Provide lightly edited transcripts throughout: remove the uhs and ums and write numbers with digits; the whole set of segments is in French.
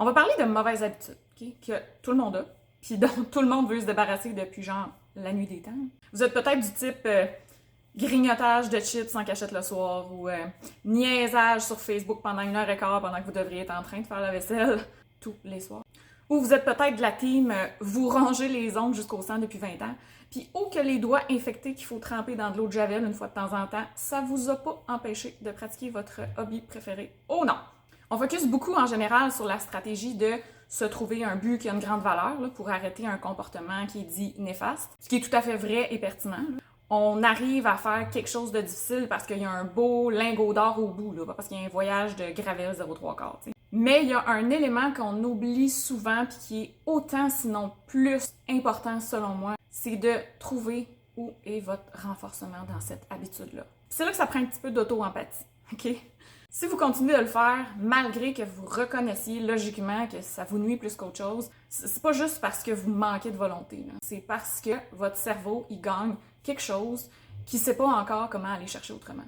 On va parler de mauvaises habitudes, OK, que tout le monde a, puis dont tout le monde veut se débarrasser depuis genre la nuit des temps. Vous êtes peut-être du type grignotage de chips sans cachette le soir ou niaisage sur Facebook pendant 1h15 pendant que vous devriez être en train de faire la vaisselle tous les soirs. Ou vous êtes peut-être de la team vous rongez les ongles jusqu'au sang depuis 20 ans, puis que les doigts infectés qu'il faut tremper dans de l'eau de javel une fois de temps en temps, ça vous a pas empêché de pratiquer votre hobby préféré. Oh non! On focus beaucoup en général sur la stratégie de se trouver un but qui a une grande valeur là, pour arrêter un comportement qui est dit néfaste, ce qui est tout à fait vrai et pertinent. Là. On arrive à faire quelque chose de difficile parce qu'il y a un beau lingot d'or au bout, là, pas parce qu'il y a un voyage de Gravel 0,3. Mais il y a un élément qu'on oublie souvent puis qui est autant sinon plus important selon moi, c'est de trouver où est votre renforcement dans cette habitude-là. C'est là que ça prend un petit peu d'auto-empathie, OK? Si vous continuez de le faire, malgré que vous reconnaissiez logiquement que ça vous nuit plus qu'autre chose, c'est pas juste parce que vous manquez de volonté, là. C'est parce que votre cerveau, il gagne quelque chose qu'il sait pas encore comment aller chercher autrement.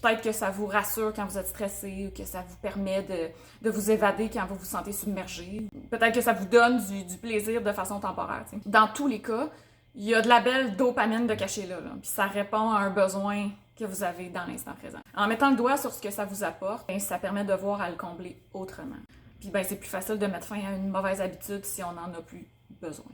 Peut-être que ça vous rassure quand vous êtes stressé ou que ça vous permet de vous évader quand vous vous sentez submergé. Peut-être que ça vous donne du plaisir de façon temporaire. T'sais. Dans tous les cas, il y a de la belle dopamine de cachée là. Puis ça répond à un besoin que vous avez dans l'instant présent. En mettant le doigt sur ce que ça vous apporte, ça permet de voir à le combler autrement. Puis c'est plus facile de mettre fin à une mauvaise habitude si on n'en a plus besoin.